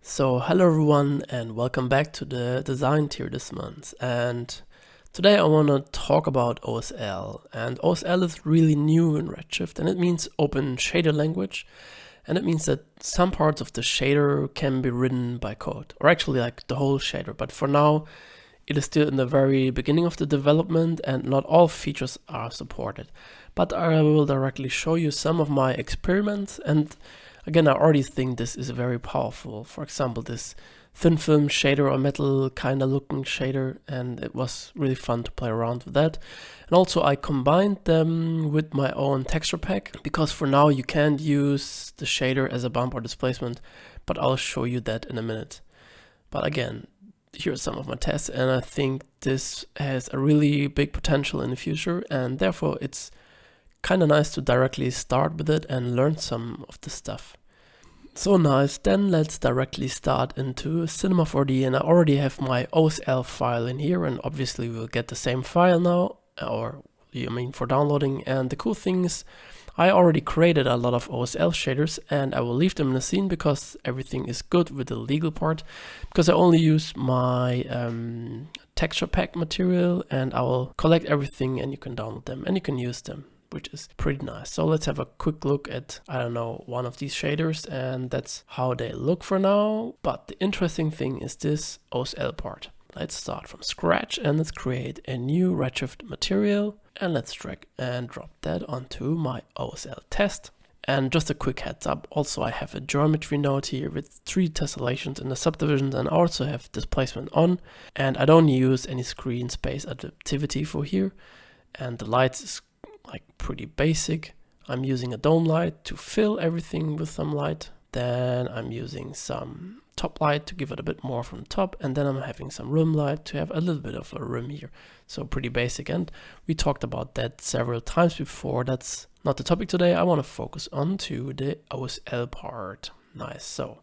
So hello everyone and welcome back to the design tier this month. And today I want to talk about OSL. And OSL is really new in Redshift, and it means open shader language. And it means that some parts of the shader can be written by code, or actually like the whole shader. But for now, it is still in the very beginning of the development and not all features are supported. But I will directly show you some of my experiments, and again, I already think this is very powerful. For example, this thin film shader or metal kind of looking shader, and it was really fun to play around with that. And also I combined them with my own texture pack, because for now you can't use the shader as a bump or displacement, but I'll show you that in a minute. But again, here are some of my tests, and I think this has a really big potential in the future, and therefore it's kind of nice to directly start with it and learn some of the stuff. So nice, then let's directly start into Cinema 4D, and I already have my OSL file in here, and obviously we'll get the same file now, or I mean for downloading. And the cool thing is I already created a lot of OSL shaders, and I will leave them in the scene because everything is good with the legal part, because I only use my texture pack material, and I will collect everything and you can download them and you can use them, which is pretty nice. So let's have a quick look at, I don't know, one of these shaders, and that's how they look for now. But the interesting thing is this OSL part. Let's start from scratch and let's create a new Redshift material, and let's drag and drop that onto my OSL test. And just a quick heads up, also I have a geometry node here with 3 tessellations in the subdivisions, and I also have displacement on, and I don't use any screen space adaptivity for here. And the lights is like pretty basic. I'm using a dome light to fill everything with some light. Then I'm using some top light to give it a bit more from top, and then I'm having some rim light to have a little bit of a rim here. So pretty basic, and we talked about that several times before. That's not the topic today. I want to focus on to the OSL part. Nice. So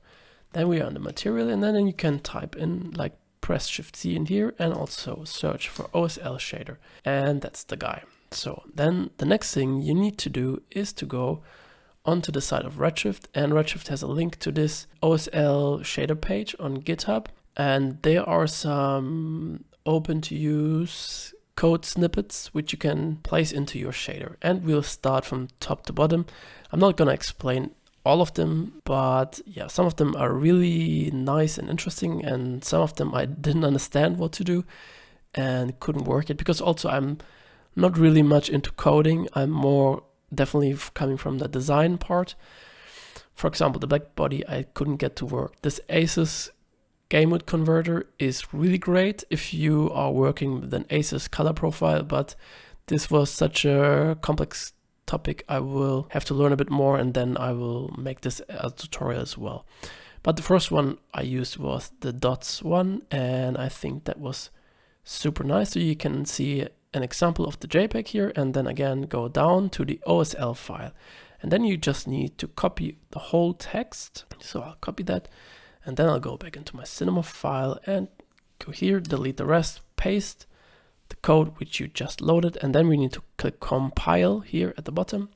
then we are on the material, and then you can type in, like, press Shift C in here and also search for OSL shader, and that's the guy. So then the next thing you need to do is to go onto the side of Redshift, and Redshift has a link to this OSL shader page on GitHub, and there are some open to use code snippets which you can place into your shader, and we'll start from top to bottom. I'm not gonna explain all of them, but yeah, some of them are really nice and interesting, and some of them I didn't understand what to do and couldn't work it, because also I'm not really much into coding. I'm more definitely coming from the design part. For example, the black body I couldn't get to work. This ASUS game mode converter is really great if you are working with an ASUS color profile, but this was such a complex topic. I will have to learn a bit more, and then I will make this a tutorial as well. But the first one I used was the dots one, and I think that was super nice. So you can see an example of the JPEG here, and then again go down to the OSL file, and then you just need to copy the whole text. So I'll copy that, and then I'll go back into my cinema file and go here, delete the rest, paste the code which you just loaded, and then we need to click compile here at the bottom,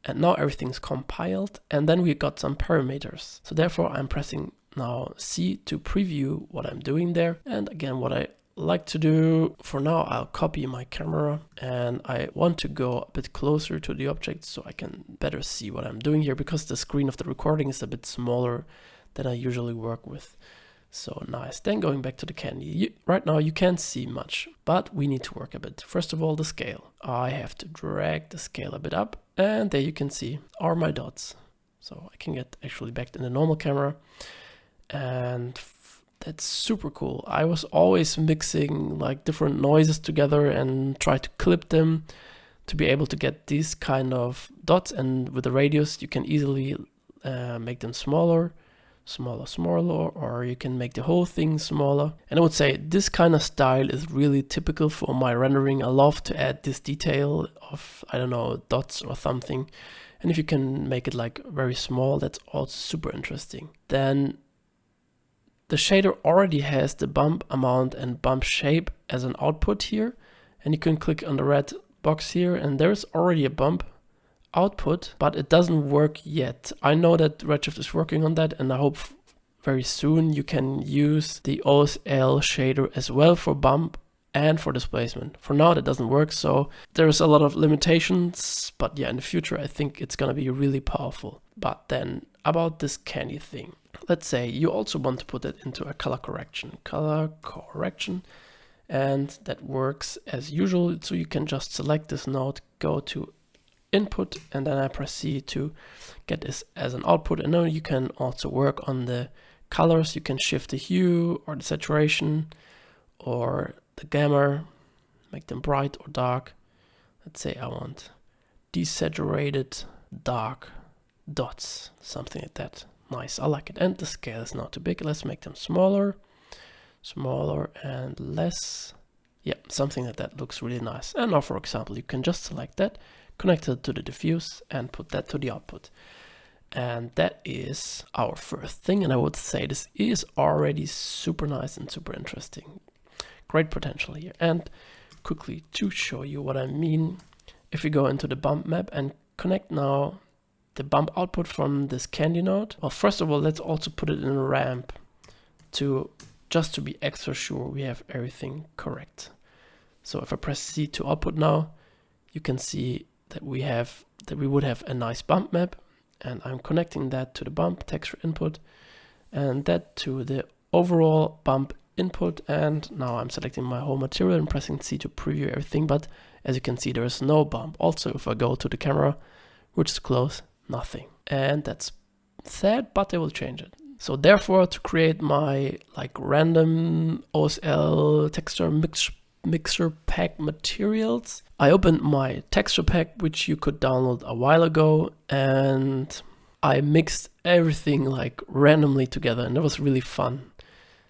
and now everything's compiled, and then we got some parameters. So therefore I'm pressing now C to preview what I'm doing there. And again, what I like to do for now, I'll copy my camera, and I want to go a bit closer to the object so I can better see what I'm doing here, because the screen of the recording is a bit smaller than I usually work with. So nice. Then going back to the candy, right now you can't see much, but we need to work a bit. First of all, the scale. I have to drag the scale a bit up, and there you can see are my dots. So I can get actually back in the normal camera, and that's super cool. I was always mixing like different noises together and try to clip them to be able to get these kind of dots, and with the radius you can easily make them smaller, or you can make the whole thing smaller. And I would say this kind of style is really typical for my rendering. I love to add this detail of, I don't know, dots or something, and if you can make it like very small, that's also super interesting. Then the shader already has the bump amount and bump shape as an output here, and you can click on the red box here, and there's already a bump output, but it doesn't work yet. I know that Redshift is working on that, and I hope very soon you can use the OSL shader as well for bump and for displacement. For now that doesn't work, so there's a lot of limitations, but yeah, in the future I think it's gonna be really powerful. But then about this candy thing, let's say you also want to put it into a color correction, and that works as usual. So you can just select this node, go to input, and then I press C to get this as an output. And now you can also work on the colors. You can shift the hue or the saturation or the gamma, make them bright or dark. Let's say I want desaturated dark dots, something like that. Nice, I like it. And the scale is not too big. Let's make them smaller and less. Yeah, something like that looks really nice. And now, for example, you can just select that, connect it to the diffuse, and put that to the output. And that is our first thing. And I would say this is already super nice and super interesting. Great potential here. And quickly to show you what I mean, if we go into the bump map and connect now the bump output from this candy node. Well, first of all, let's also put it in a ramp just to be extra sure we have everything correct. So if I press C to output now, you can see that we would have a nice bump map, and I'm connecting that to the bump texture input and that to the overall bump input. And now I'm selecting my whole material and pressing C to preview everything, but as you can see, there is no bump. Also, if I go to the camera, which is close, nothing. And that's sad, but I will change it. So therefore, to create my random OSL texture mixer pack materials, I opened my texture pack, which you could download a while ago, and I mixed everything randomly together, and that was really fun.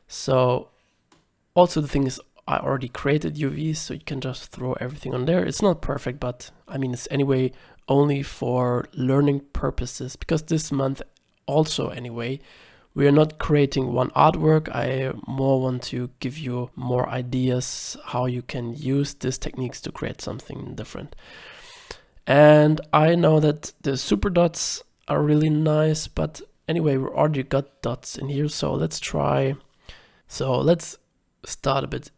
So also the thing is, I already created UVs, so you can just throw everything on there. It's not perfect, but I mean, it's anyway only for learning purposes, because this month also anyway, we are not creating one artwork. I more want to give you more ideas how you can use these techniques to create something different. And I know that the super dots are really nice, but anyway, we already got dots in here, so let's try. So let's start a bit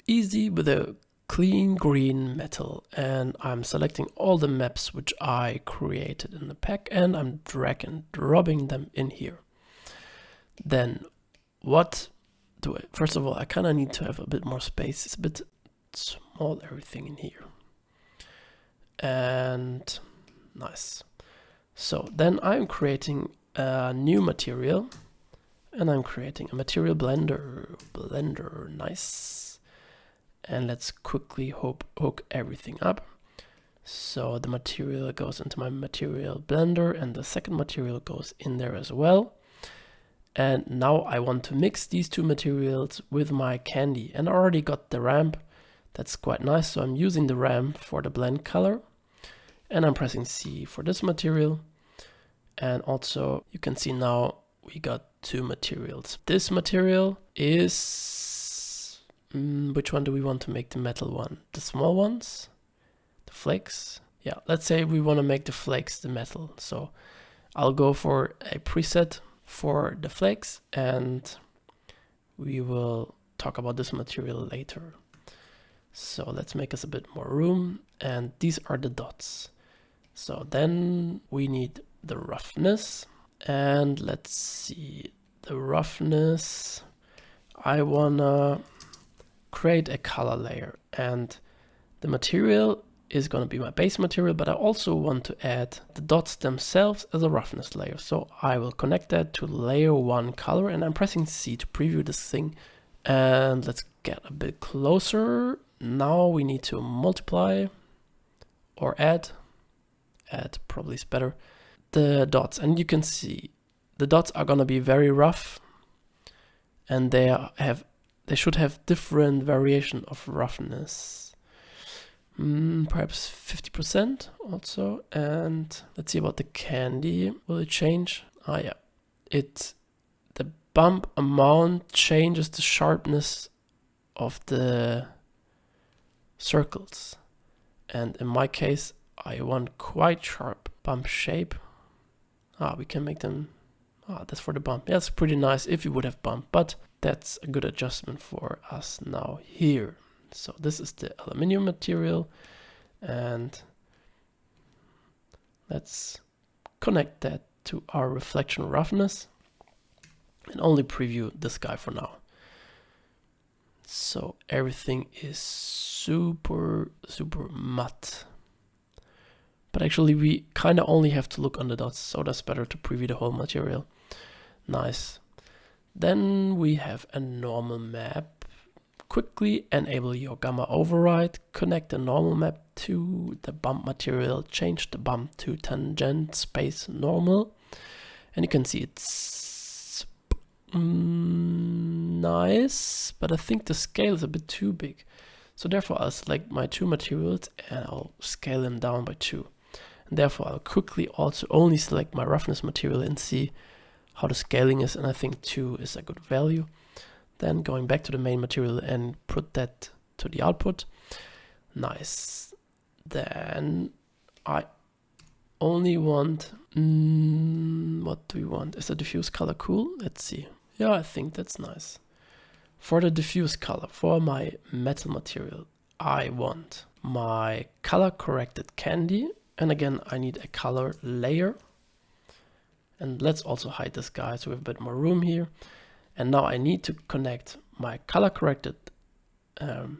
easy with a clean green metal, and I'm selecting all the maps which I created in the pack, and I'm drag and dropping them in here. Then what do I, first of all, I kind of need to have a bit more space. It's a bit small, everything in here. And nice. So then I'm creating a new material, and I'm creating a material blender, nice. And let's quickly hook everything up. So the material goes into my material blender, and the second material goes in there as well. And now I want to mix these two materials with my candy, and I already got the ramp. That's quite nice. So I'm using the ramp for the blend color, and I'm pressing C for this material. And also you can see now we got two materials. This material is, which one do we want to make the metal one? The small ones? The flakes? Yeah, let's say we want to make the flakes the metal. So I'll go for a preset for the flakes, and we will talk about this material later. So let's make us a bit more room, and these are the dots. So then we need the roughness, and let's see, the roughness, I wanna create a color layer, and the material is going to be my base material, but I also want to add the dots themselves as a roughness layer. So I will connect that to layer 1 color, and I'm pressing C to preview this thing. And let's get a bit closer. Now we need to multiply or add probably is better, the dots. And you can see the dots are going to be very rough, and they should have different variation of roughness. Perhaps 50% also. And let's see about the candy. Will it change? Ah, yeah. The bump amount changes the sharpness of the circles. And in my case, I want quite sharp bump shape. We can make them That's for the bump. Yeah, it's pretty nice if you would have bump, but that's a good adjustment for us now here. So this is the aluminium material, and let's connect that to our reflection roughness and only preview this guy for now. So everything is super matte. But actually we kind of only have to look on the dots, so that's better to preview the whole material. Nice. Then we have a normal map. Quickly enable your gamma override, connect the normal map to the bump material, change the bump to tangent space normal, and you can see it's nice, but I think the scale is a bit too big. So therefore I'll select my two materials and I'll scale them down by 2. And therefore I'll quickly also only select my roughness material and see how the scaling is, and I think 2 is a good value. Then going back to the main material and put that to the output. Nice. Then I only want, what do we want? Is the diffuse color cool? Let's see. Yeah, I think that's nice. For the diffuse color, for my metal material, I want my color corrected candy. And again, I need a color layer. And let's also hide this guy so we have a bit more room here. And now I need to connect my color corrected OSL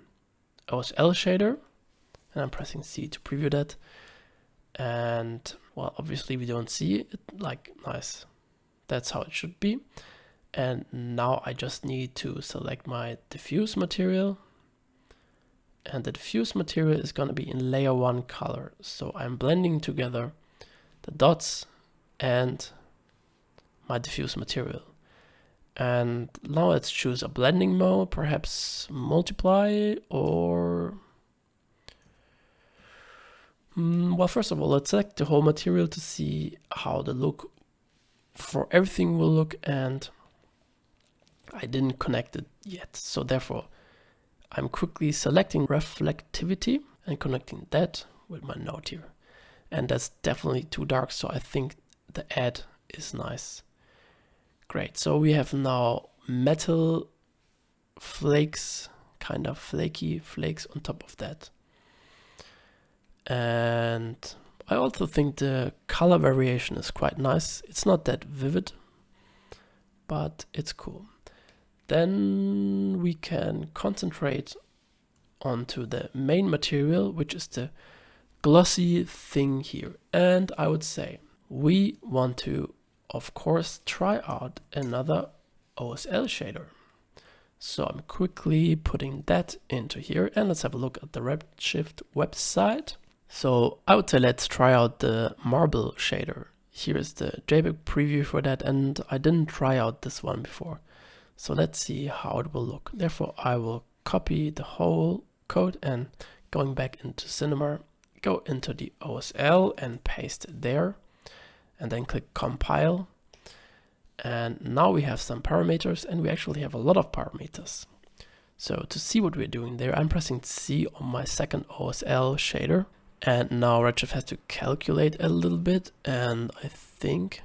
shader. And I'm pressing C to preview that. And well, obviously we don't see it, like nice. That's how it should be. And now I just need to select my diffuse material. And the diffuse material is going to be in layer 1 color. So I'm blending together the dots and my diffuse material. And now let's choose a blending mode, perhaps multiply, or well, first of all, let's select the whole material to see how the look for everything will look, and I didn't connect it yet. So therefore I'm quickly selecting reflectivity and connecting that with my node here. And that's definitely too dark, so I think the add is nice. Great, so we have now metal flakes, kind of flaky flakes on top of that. And I also think the color variation is quite nice. It's not that vivid, but it's cool. Then we can concentrate onto the main material, which is the glossy thing here. And I would say we want to, of course, try out another OSL shader. So I'm quickly putting that into here, and let's have a look at the Redshift website. So I would say let's try out the marble shader. Here is the JPEG preview for that, and I didn't try out this one before. So let's see how it will look. Therefore I will copy the whole code and going back into Cinema, go into the OSL and paste it there. And then click compile. And now we have some parameters, and we actually have a lot of parameters. So to see what we're doing there, I'm pressing C on my second OSL shader. And now Redshift has to calculate a little bit. And I think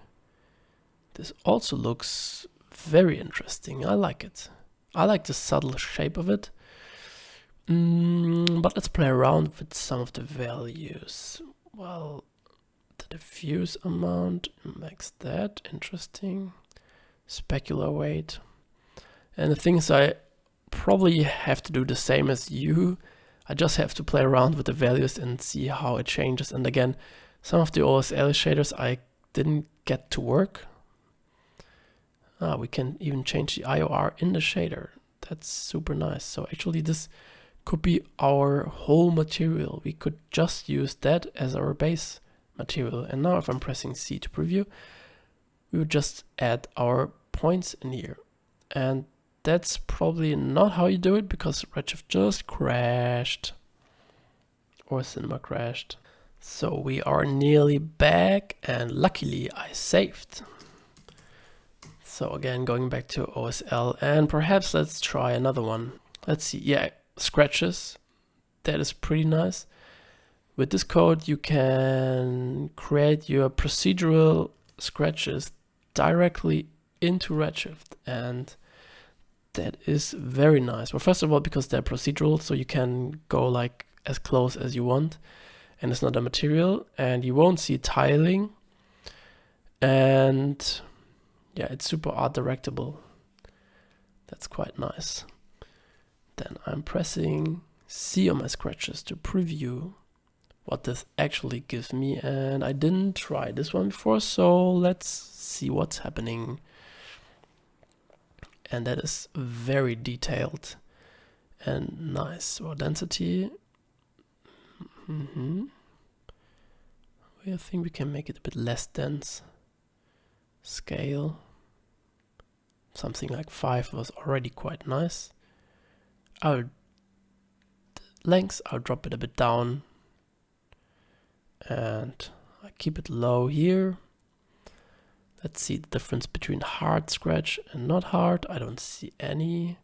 this also looks very interesting. I like it. I like the subtle shape of it. But let's play around with some of the values. Well, the diffuse amount, max that, interesting. Specular weight. And the thing is, I probably have to do the same as you. I just have to play around with the values and see how it changes. And again, some of the OSL shaders I didn't get to work. We can even change the IOR in the shader. That's super nice. So actually this could be our whole material. We could just use that as our base material. And now if I'm pressing C to preview, we would just add our points in here. And that's probably not how you do it, because Redshift just crashed. Or Cinema crashed. So we are nearly back, and luckily I saved. So again, going back to OSL, and perhaps let's try another one. Let's see, yeah, scratches. That is pretty nice. With this code, you can create your procedural scratches directly into Redshift, and that is very nice. Well, first of all, because they're procedural, so you can go like as close as you want, and it's not a material, and you won't see tiling, and yeah, it's super art directable. That's quite nice. Then I'm pressing C on my scratches to preview what this actually gives me, and I didn't try this one before, so let's see what's happening. And that is very detailed and nice. Well, density, I think we can make it a bit less dense. Scale, something like 5 was already quite nice. Length, I'll drop it a bit down, and I keep it low here. Let's see the difference between hard scratch and not hard. I don't see any.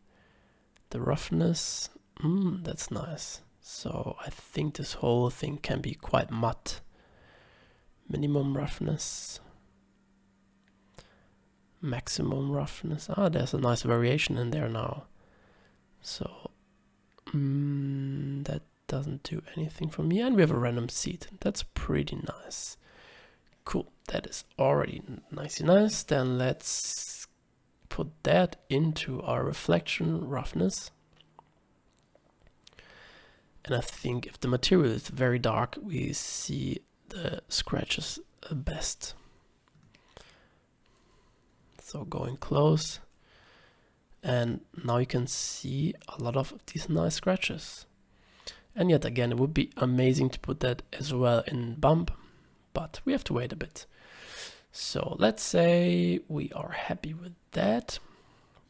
The roughness, that's nice. So I think this whole thing can be quite matte. Minimum roughness, maximum roughness. There's a nice variation in there now. So that doesn't do anything for me. And we have a random seed. That's pretty nice. Cool, that is already nice. Then let's put that into our reflection roughness. And I think if the material is very dark, we see the scratches best. So going close, and now you can see a lot of these nice scratches. And yet again, it would be amazing to put that as well in bump, but we have to wait a bit. So let's say we are happy with that,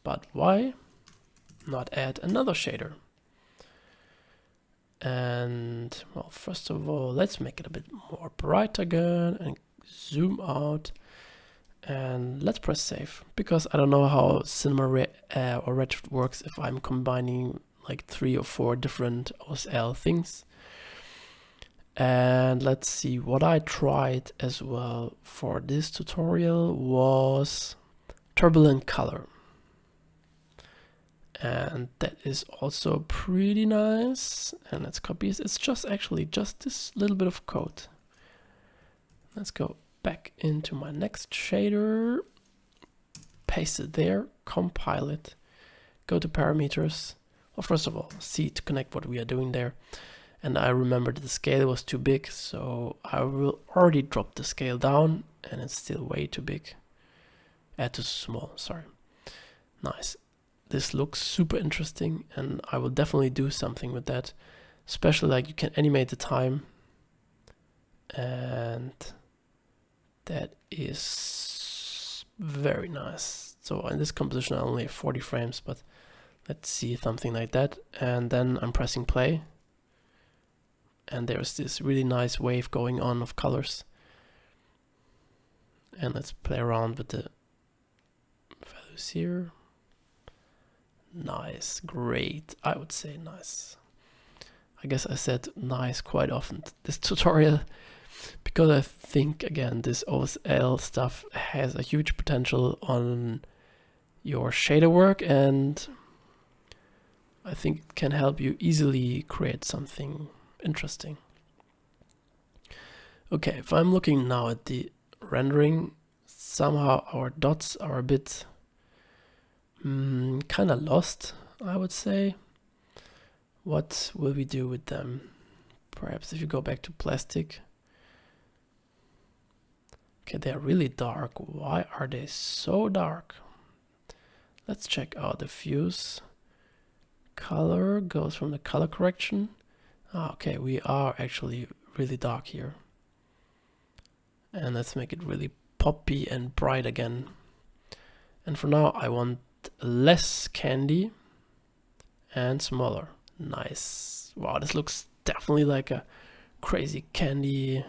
but why not add another shader? And well, first of all, let's make it a bit more bright again and zoom out, and let's press save, because I don't know how Cinema or Redshift works if I'm combining like 3 or 4 different OSL things. And let's see, what I tried as well for this tutorial was turbulent color. And that is also pretty nice. And let's copy it. It's just actually just this little bit of code. Let's go back into my next shader, paste it there, compile it, go to parameters. Well, first of all, see to connect what we are doing there. And I remembered the scale was too big, so I will already drop the scale down, and it's still way too big. Too small, sorry. Nice. This looks super interesting, and I will definitely do something with that. Especially like you can animate the time. And that is very nice. So in this composition I only have 40 frames, but let's see something like that. And then I'm pressing play. And there's this really nice wave going on of colors. And let's play around with the values here. Nice, great, I would say nice. I guess I said nice quite often this tutorial, because I think, again, this OSL stuff has a huge potential on your shader work, and I think it can help you easily create something interesting. Okay, if I'm looking now at the rendering, somehow our dots are a bit kind of lost, I would say. What will we do with them? Perhaps if you go back to plastic. Okay, they're really dark. Why are they so dark? Let's check out the diffuse. Color goes from the color correction. Okay, we are actually really dark here. And let's make it really poppy and bright again. And for now I want less candy and smaller. Nice. Wow, this looks definitely like a crazy candy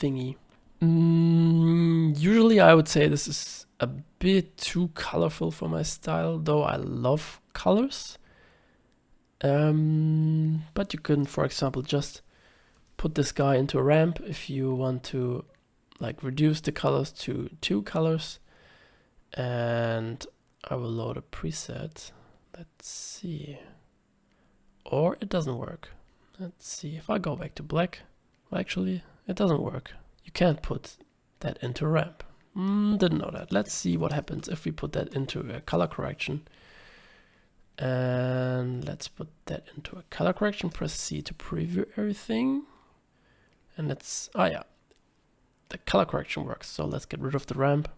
thingy. Usually I would say this is a bit too colorful for my style, though I love colors. But you can, for example, just put this guy into a ramp if you want to like reduce the colors to 2 colors. and I will load a preset. Let's see. Or it doesn't work. Let's see if I go back to black. Well, actually, it doesn't work. You can't put that into ramp. Didn't know that. Let's see what happens if we put that into a color correction. And let's put that into a color correction. Press C to preview everything. And let's, oh yeah, the color correction works. So let's get rid of the ramp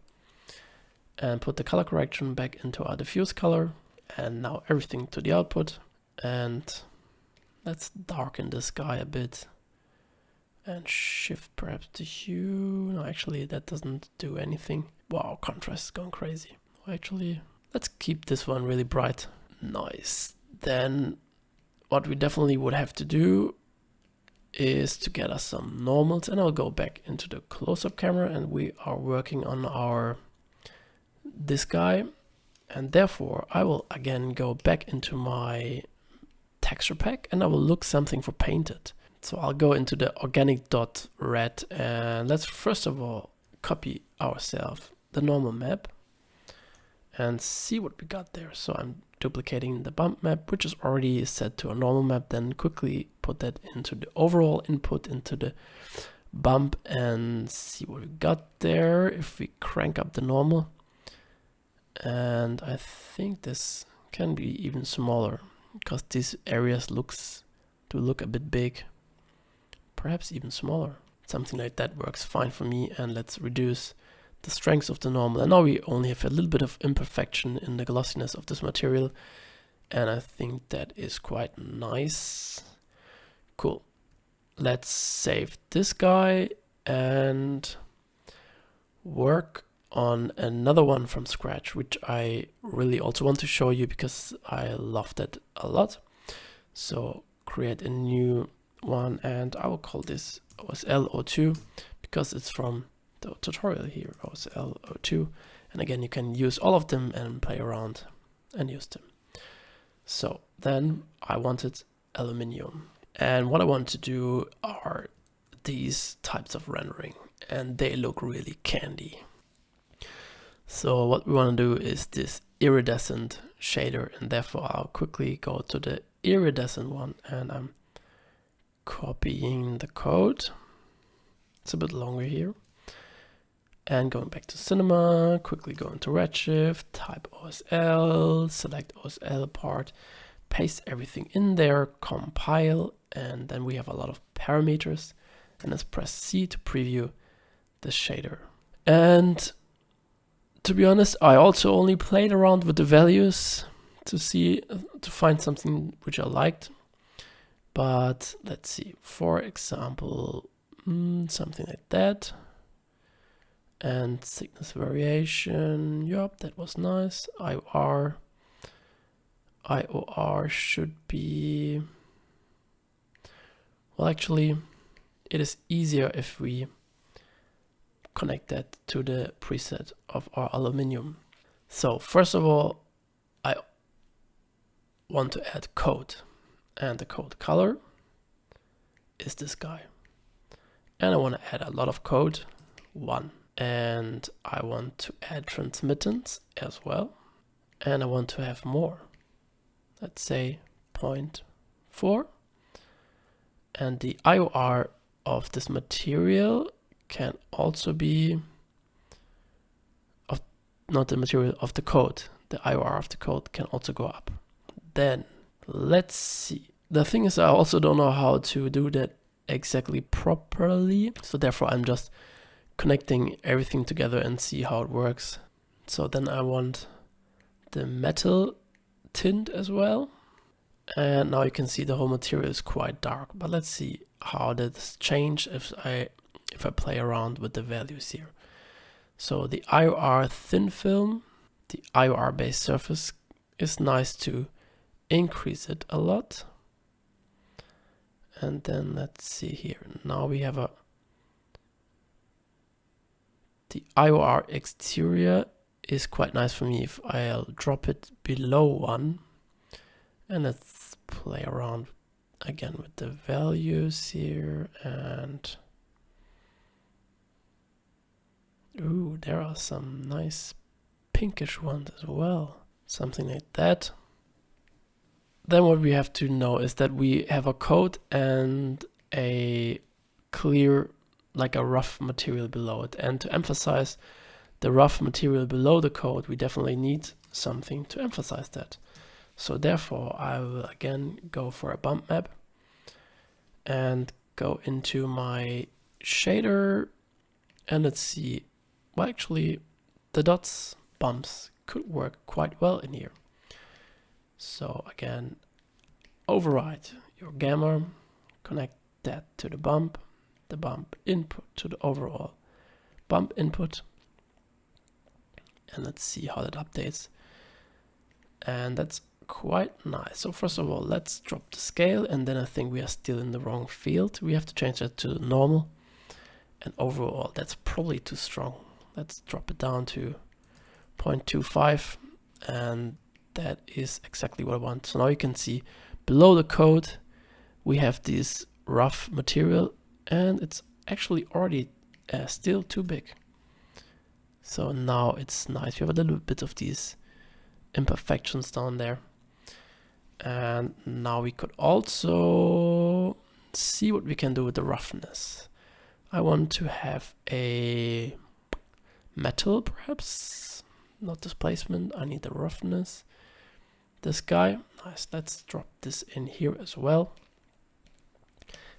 and put the color correction back into our diffuse color. And now everything to the output. And let's darken this guy a bit. And shift perhaps the hue. No, actually that doesn't do anything. Wow, contrast is going crazy. Actually, let's keep this one really bright. Nice. Then what we definitely would have to do is to get us some normals, and I'll go back into the close-up camera, and we are working on this guy, and therefore I will again go back into my texture pack and I will look something for painted. So I'll go into the organic dot red, and let's first of all copy ourselves the normal map and see what we got there. So I'm duplicating the bump map, which is already set to a normal map, then quickly put that into the overall input into the bump and see what we got there if we crank up the normal. And I think this can be even smaller because these areas look a bit big. Perhaps even smaller. Something like that works fine for me. And let's reduce the strength of the normal. And now we only have a little bit of imperfection in the glossiness of this material. And I think that is quite nice. Cool. Let's save this guy and work on another one from scratch, which I really also want to show you because I loved it a lot. So create a new one, and I will call this OSL02 because it's from the tutorial here, OSL02. And again, you can use all of them and play around and use them. So then I wanted aluminium, and what I want to do are these types of rendering, and they look really candy. So what we want to do is this iridescent shader, and therefore I'll quickly go to the iridescent one, and I'm copying the code. It's a bit longer here. And going back to cinema, quickly go into Redshift, type OSL, select OSL part, paste everything in there, compile, and then we have a lot of parameters. And let's press C to preview the shader. And to be honest, I also only played around with the values to find something which I liked. But let's see, for example, something like that. And thickness variation, yup, that was nice. IOR should be, well, actually, it is easier if we connect that to the preset of our aluminium. So first of all, I want to add code, and the code color is this guy. And I want to add a lot of code, 1. And I want to add transmittance as well. And I want to have more. Let's say 0.4. And the IOR of this material can also be not the material of the code. The IOR of the code can also go up. Then let's see. The thing is, I also don't know how to do that exactly properly. So therefore I'm just connecting everything together and see how it works. So then I want the metal tint as well. And now you can see the whole material is quite dark. But let's see how that's changed if I play around with the values here. So the IOR thin film, the IOR base surface, is nice to increase it a lot. And then let's see here. Now we have the IOR exterior is quite nice for me if I'll drop it below 1. And let's play around again with the values here. And ooh, there are some nice pinkish ones as well. Something like that. Then what we have to know is that we have a coat and a clear, like a rough material below it. And to emphasize the rough material below the coat, we definitely need something to emphasize that. So therefore, I will again go for a bump map and go into my shader, and let's see. Well, actually, the dots bumps could work quite well in here. So again, override your gamma, connect that to the bump input to the overall bump input, and let's see how that updates. And that's quite nice. So first of all, let's drop the scale, and then I think we are still in the wrong field. We have to change that to normal, and overall that's probably too strong. Let's drop it down to 0.25, and that is exactly what I want. So now you can see below the code we have this rough material, and it's actually already still too big. So now it's nice. We have a little bit of these imperfections down there. And now we could also see what we can do with the roughness. I want to have a metal, perhaps, not displacement. I need the roughness. This guy, nice. Let's drop this in here as well.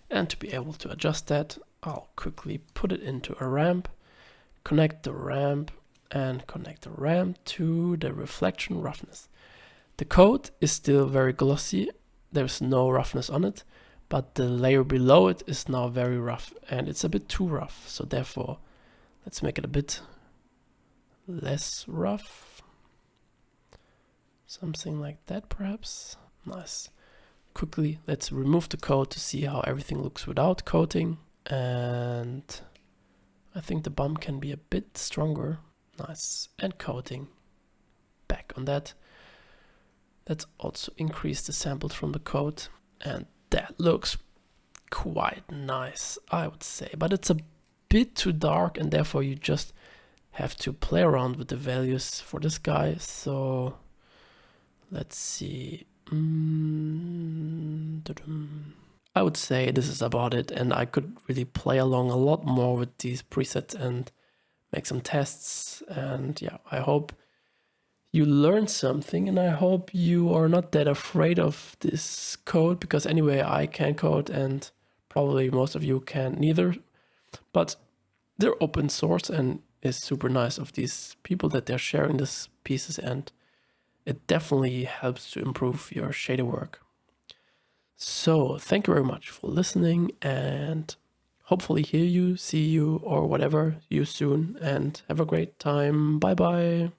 And to be able to adjust that, I'll quickly put it into a ramp, connect the ramp, and connect the ramp to the reflection roughness. The coat is still very glossy, there's no roughness on it, but the layer below it is now very rough, and it's a bit too rough. So therefore, let's make it a bit less rough. Something like that perhaps. Nice. Quickly, let's remove the coat to see how everything looks without coating. And I think the bump can be a bit stronger. Nice. And coating. Back on that. Let's also increase the samples from the coat. And that looks quite nice, I would say. But it's a bit too dark, and therefore you just have to play around with the values for this guy. So let's see. I would say this is about it, and I could really play along a lot more with these presets and make some tests. And yeah, I hope you learned something, and I hope you are not that afraid of this code, because anyway, I can code and probably most of you can neither, but they're open source, and it's super nice of these people that they're sharing these pieces, and it definitely helps to improve your shader work. So thank you very much for listening, and hopefully hear you, see you, or whatever you soon, and have a great time. Bye bye.